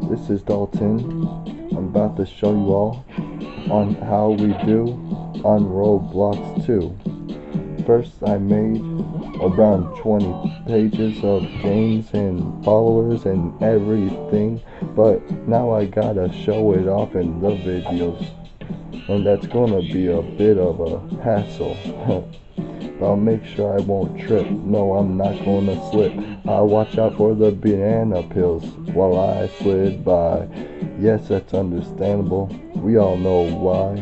This is Dalton. I'm about to show you all on how we do on Roblox 2. First, I made around 20 pages of games and followers and everything, but now I gotta show it off in the videos, and that's gonna be a bit of a hassle. I'll make sure I won't trip. No, I'm not gonna slip. I'll watch out for the banana peels while I slid by. Yes, that's understandable. We all know why.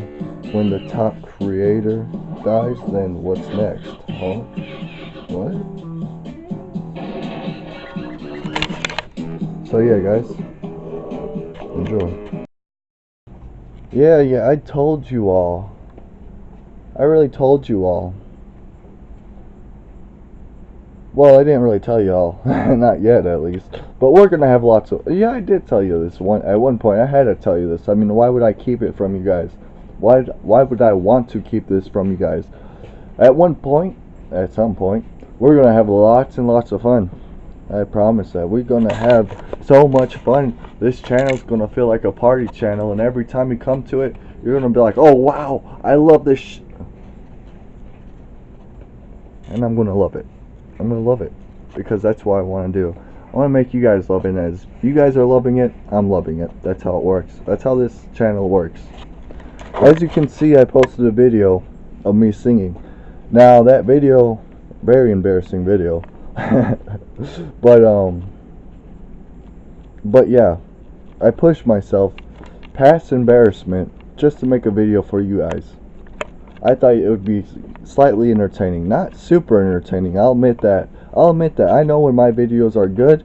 When the top creator dies, then what's next? Huh? What? So yeah, guys. Enjoy. Yeah, I told you all. I really told you all. Well, I didn't really tell you all. Not yet, at least. But we're gonna have lots of... Yeah, I did tell you this at one point. I had to tell you this. I mean, why would I keep it from you guys? Why would I want to keep this from you guys? At some point, we're gonna have lots and lots of fun. I promise that. We're gonna have so much fun. This channel's gonna feel like a party channel, and every time you come to it, you're gonna be like, oh wow, I love this and I'm gonna love it. I'm gonna love it, because that's what I want to do. I want to make you guys love it. As you guys are loving it, I'm loving it. That's how it works. That's how this channel works. As you can see, I posted a video of me singing. Now that video, very embarrassing video. but yeah, I pushed myself past embarrassment just to make a video for you guys. I thought it would be slightly entertaining, not super entertaining. I'll admit that. I know when my videos are good,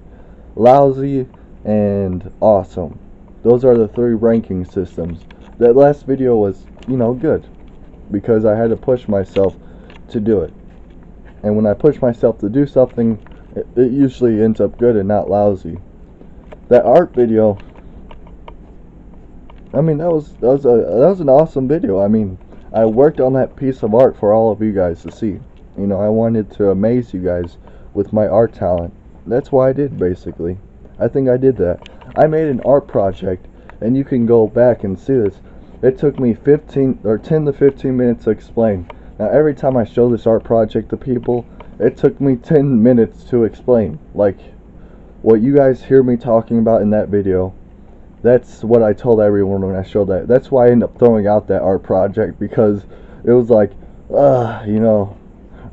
lousy, and awesome. Those are the three ranking systems. That last video was, good, because I had to push myself to do it. And when I push myself to do something, it usually ends up good and not lousy. That art video, I mean, that was an awesome video. I mean, I worked on that piece of art for all of you guys to see. I wanted to amaze you guys with my art talent. That's why I did, basically. I think I did that. I made an art project, and you can go back and see this. It took me 10 to 15 minutes to explain. Now, every time I show this art project to people, it took me 10 minutes to explain. Like, what you guys hear me talking about in that video, that's what I told everyone when I showed that. That's why I ended up throwing out that art project, because it was like,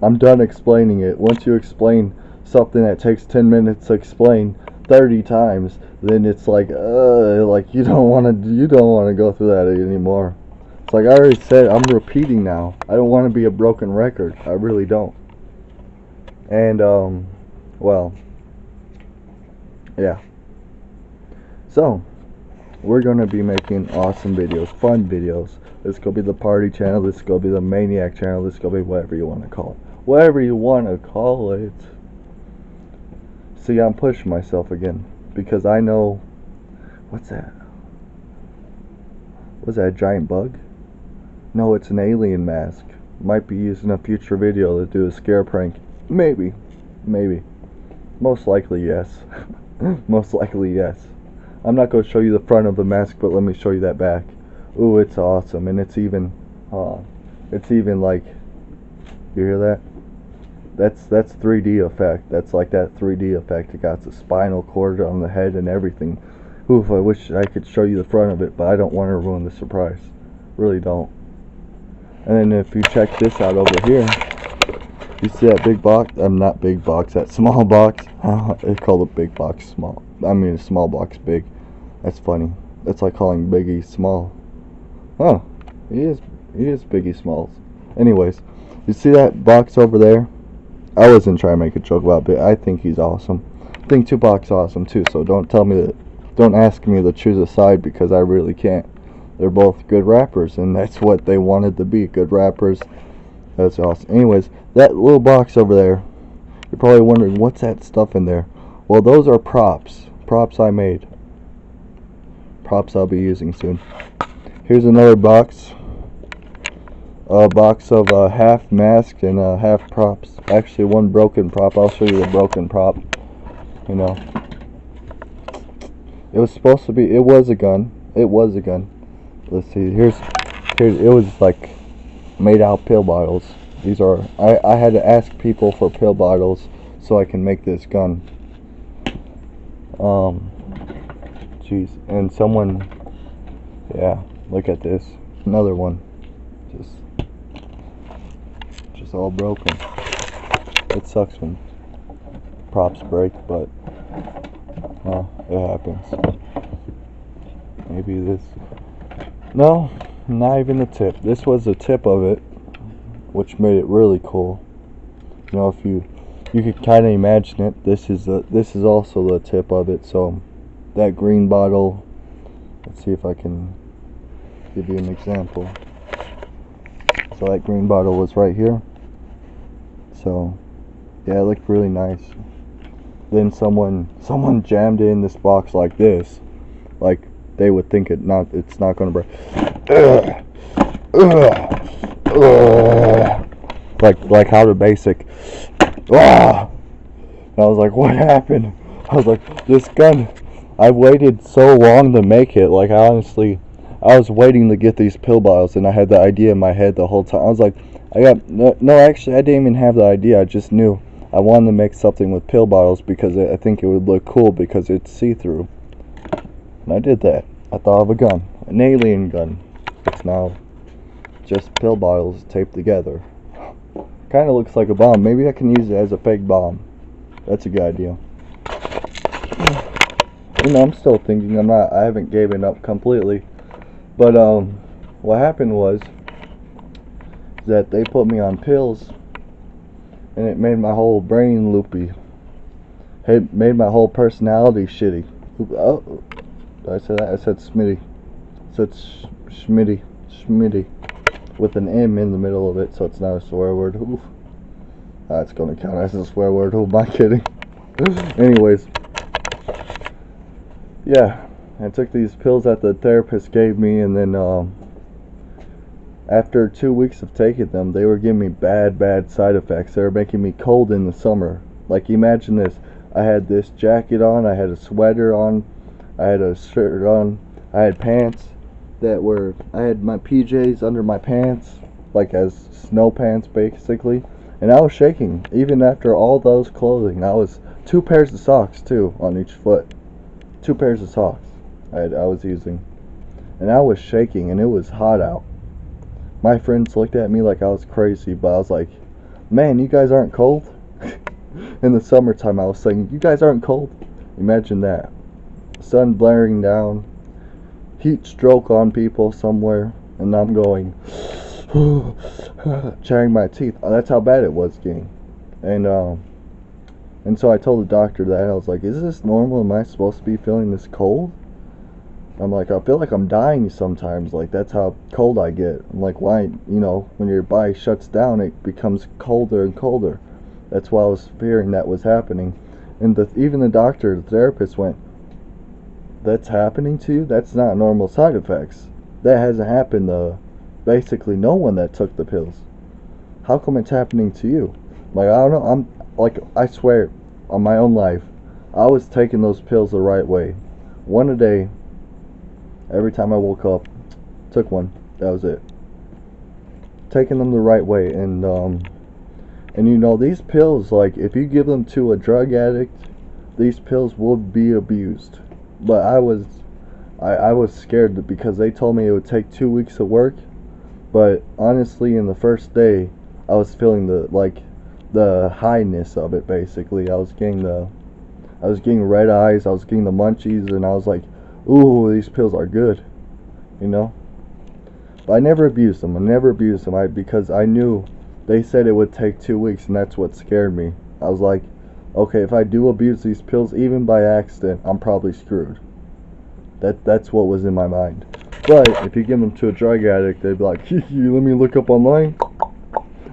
I'm done explaining it. Once you explain something that takes 10 minutes to explain 30 times, then it's like you don't want to go through that anymore. It's like I already said, I'm repeating now. I don't want to be a broken record. I really don't. And well, yeah. So we're going to be making awesome videos, fun videos. This could be the party channel, this could be the maniac channel, this could be whatever you want to call it. Whatever you want to call it. See, I'm pushing myself again, because I know... What's that? Was that a giant bug? No, it's an alien mask. Might be used in a future video to do a scare prank. Maybe. Most likely, yes. Most likely, yes. I'm not going to show you the front of the mask, but let me show you that back. Ooh, it's awesome. And it's even like, you hear that? That's 3D effect. That's like that 3D effect. It got the spinal cord on the head and everything. Oof, I wish I could show you the front of it, but I don't want to ruin the surprise. Really don't. And then if you check this out over here, you see that big box? Not big box, that small box. It's called a big box small. I mean, a small box big. That's funny. That's like calling Biggie small. Oh, he is Biggie Smalls. Anyways, you see that box over there? I wasn't trying to make a joke about it. I think he's awesome. I think Tupac's awesome too. So don't ask me to choose a side, because I really can't. They're both good rappers, and that's what they wanted to be, good rappers. That's awesome. Anyways, that little box over there, you're probably wondering, what's that stuff in there? Well, those are props. Props I made. Props I'll be using soon. Here's another box. A box of half mask and half props. Actually, one broken prop. I'll show you the broken prop. It was supposed to be. It was a gun. It was a gun. Let's see. Here's. It was like made out pill bottles. These are. I had to ask people for pill bottles so I can make this gun. Jeez. And someone. Yeah. Look at this. Another one. Just all broken. It sucks when props break, but it happens. Maybe this. No, not even the tip. This was the tip of it, which made it really cool. You know, if you could kind of imagine it. This is also the tip of it. So that green bottle. Let's see if I can give you an example. So that green bottle was right here. So yeah, it looked really nice. Then someone jammed it in this box like this, like they would think it's not gonna break. Like how the basic. And I was like, what happened? I was like, this gun. I waited so long to make it. Like I was waiting to get these pill bottles, and I had the idea in my head the whole time. I was like, no, actually, I didn't even have the idea. I just knew I wanted to make something with pill bottles because I think it would look cool because it's see-through. And I did that. I thought of a gun, an alien gun. It's now just pill bottles taped together. Kind of looks like a bomb. Maybe I can use it as a fake bomb. That's a good idea. You know, I'm still thinking. I haven't given up completely. But what happened was that they put me on pills, and it made my whole brain loopy. It made my whole personality shitty. Oh, did I say that? I said Smitty. So it's Schmitty, with an M in the middle of it, so it's not a swear word. Oof. It's gonna count as a swear word. Who am I kidding? Anyways, yeah, I took these pills that the therapist gave me, and then after 2 weeks of taking them, they were giving me bad side effects. They were making me cold in the summer. Like, imagine this. I had this jacket on, I had a sweater on, I had a shirt on, I had pants I had my PJs under my pants, like as snow pants basically, and I was shaking, even after all those clothing. I was 2 pairs of socks too, on each foot. 2 pairs of socks I was using, and I was shaking, and it was hot out. My friends looked at me like I was crazy, but I was like, man, you guys aren't cold? In the summertime, I was saying, you guys aren't cold? Imagine that. Sun blaring down, heat stroke on people somewhere, and I'm going, charing my teeth. That's how bad it was, gang. And so I told the doctor that. I was like, is this normal? Am I supposed to be feeling this cold? I'm like, I feel like I'm dying sometimes. Like, that's how cold I get. I'm like, why? You know, when your body shuts down, it becomes colder and colder. That's why I was fearing that was happening. And even the doctor, the therapist went, that's happening to you? That's not normal side effects. That hasn't happened to basically no one that took the pills. How come it's happening to you? Like, I don't know. I'm like, I swear on my own life, I was taking those pills the right way. One a day. Every time I woke up, took one. That was it. Taking them the right way, and you know, these pills, like, if you give them to a drug addict, these pills will be abused. But I was scared because they told me it would take 2 weeks of work. But honestly, in the first day, I was feeling the highness of it. Basically, I was getting red eyes. I was getting the munchies, and I was like, ooh, these pills are good, you know. But I never abused them. Because I knew they said it would take 2 weeks, and that's what scared me. I was like, okay, if I do abuse these pills, even by accident, I'm probably screwed. That's what was in my mind. But if you give them to a drug addict, they'd be like, let me look up online.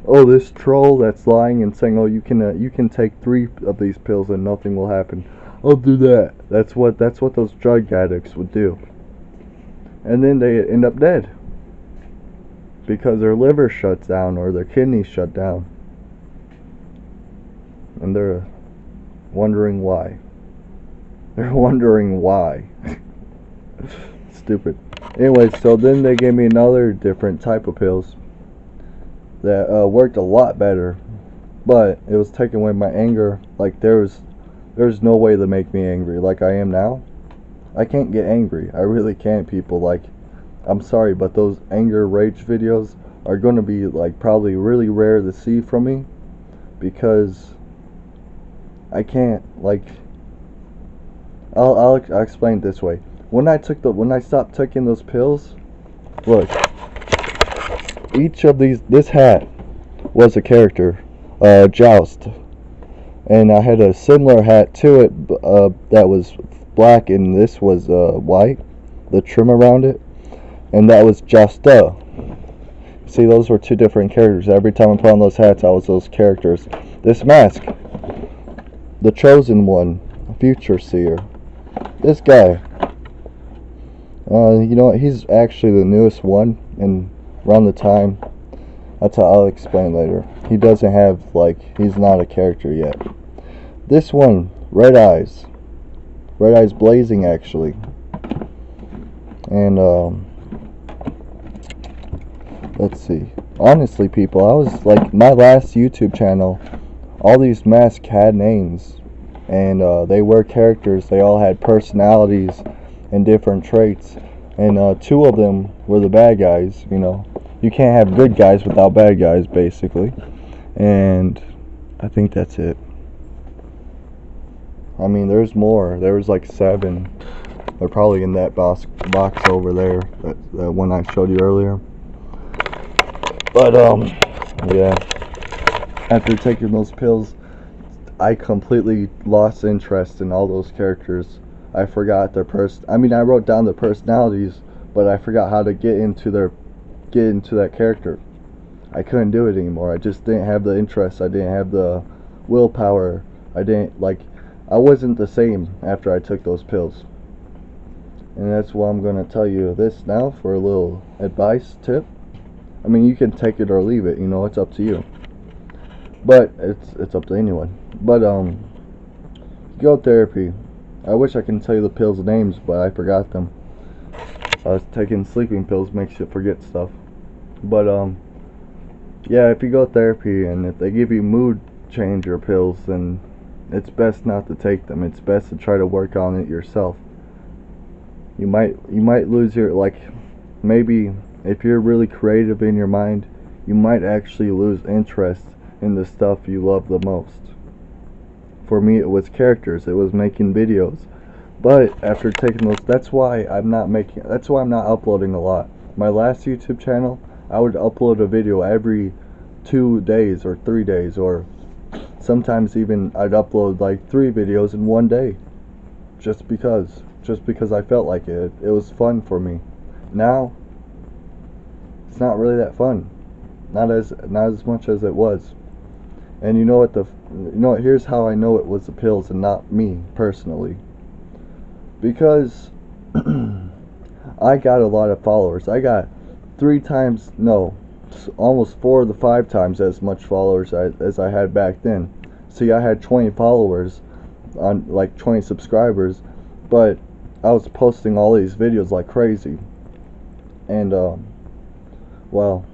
Oh, this troll that's lying and saying, oh, you can take 3 of these pills and nothing will happen. I'll do that. That's what those drug addicts would do. And then they end up dead. Because their liver shuts down or their kidneys shut down. And they're wondering why. They're wondering why. Stupid. Anyway, so then they gave me another different type of pills that worked a lot better, but it was taking away my anger. Like there's no way to make me angry like I am now. I can't get angry. I really can't, people. Like, I'm sorry, but those anger rage videos are going to be like probably really rare to see from me, because I can't, like, I'll explain it this way. When I stopped taking those pills, look, each of this hat was a character, Joust, and I had a similar hat to it, that was black, and this was white, the trim around it, and that was Jousta. See, those were two different characters. Every time I put on those hats, I was those characters. This mask, the chosen one, Future Seer. This guy, you know what? He's actually the newest one, and around the time, I'll explain later. He doesn't have, like, he's not a character yet. This one, Red Eyes Blazing, actually, and let's see. Honestly, people, I was like, my last YouTube channel, all these masks had names, and they were characters. They all had personalities and different traits, and two of them were the bad guys. You know, you can't have good guys without bad guys, basically. And I think that's it. I mean, there's more. There was like 7. They're probably in that box over there, that one I showed you earlier. But yeah, after taking those pills, I completely lost interest in all those characters. I forgot their I mean, I wrote down their personalities, but I forgot how to get into that character. I couldn't do it anymore. I just didn't have the interest. I didn't have the willpower. I wasn't the same after I took those pills. And that's why I'm going to tell you this now for a little advice tip. I mean, you can take it or leave it, you know, it's up to you. But it's up to anyone. But goat therapy. I wish I can tell you the pills' names, but I forgot them. Taking sleeping pills makes you forget stuff. But yeah, if you go to therapy and if they give you mood changer pills, then it's best not to take them. It's best to try to work on it yourself. You might lose your, like, maybe if you're really creative in your mind, you might actually lose interest in the stuff you love the most. For me, it was characters. It was making videos. But after taking those, that's why I'm not uploading a lot. My last YouTube channel, I would upload a video every 2 days or 3 days, or sometimes even I'd upload like 3 videos in 1 day, just because I felt like it. It was fun for me. Now it's not really that fun, not as much as it was. And you know what? Here's how I know it was the pills and not me personally. Because I got a lot of followers. I got 3 times, no, almost 4 to 5 times as much followers as I had back then. See, I had 20 followers, on like 20 subscribers, but I was posting all these videos like crazy. And well,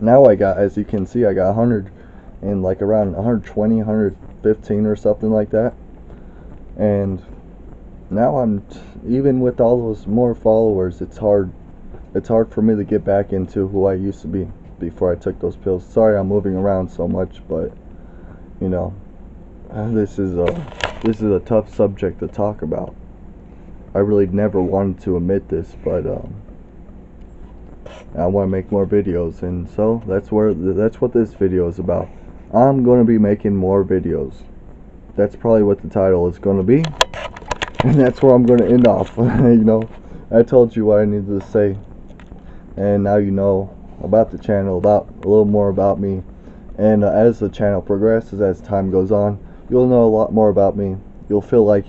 now I got, as you can see, I got 100 and like around 120, 115 or something like that. And now even with all those more followers, it's hard for me to get back into who I used to be before I took those pills. Sorry I'm moving around so much, but you know, this is a tough subject to talk about. I really never wanted to admit this, but I want to make more videos, and so that's what this video is about. I'm going to be making more videos. That's probably what the title is going to be, and that's where I'm going to end off. You know, I told you what I needed to say, and now you know about the channel, about a little more about me. And as the channel progresses, as time goes on, you'll know a lot more about me. You'll feel like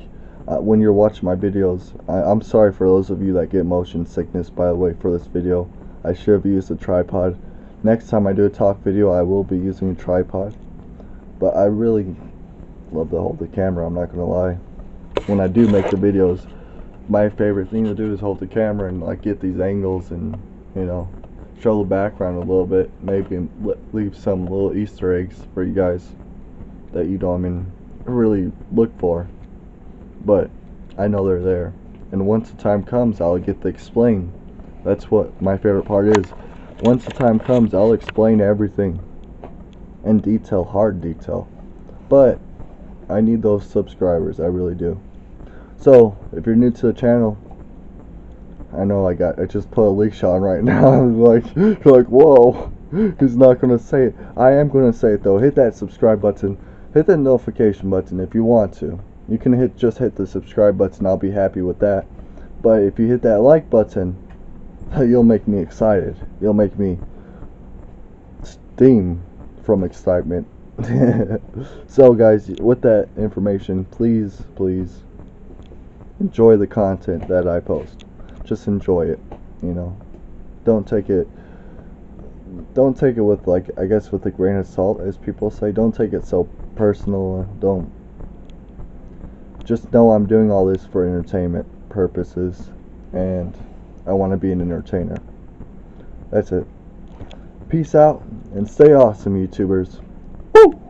when you're watching my videos, I'm sorry for those of you that get motion sickness, by the way, for this video. I should have used a tripod. Next time I do a talk video, I will be using a tripod. But I really, love to hold the camera, I'm not gonna lie. When I do make the videos, my favorite thing to do is hold the camera and like get these angles and, you know, show the background a little bit, maybe leave some little Easter eggs for you guys that you don't really look for, but I know they're there. And once the time comes, I'll get to explain. That's what my favorite part is. Once the time comes, I'll explain everything in detail, hard detail. But I need those subscribers, I really do. So if you're new to the channel, I know I just put a leash on right now. You're like, whoa, he's not gonna say it. I am gonna say it though. Hit that subscribe button, hit that notification button if you want to. You can just hit the subscribe button. I'll be happy with that. But if you hit that like button, you'll make me excited. You'll make me steam from excitement. So guys, with that information, please enjoy the content that I post. Just enjoy it, you know. Don't take it with, like, I guess with a grain of salt, as people say. Don't take it so personal. Don't. Just know I'm doing all this for entertainment purposes, and I want to be an entertainer. That's it. Peace out, and stay awesome, YouTubers. Woo!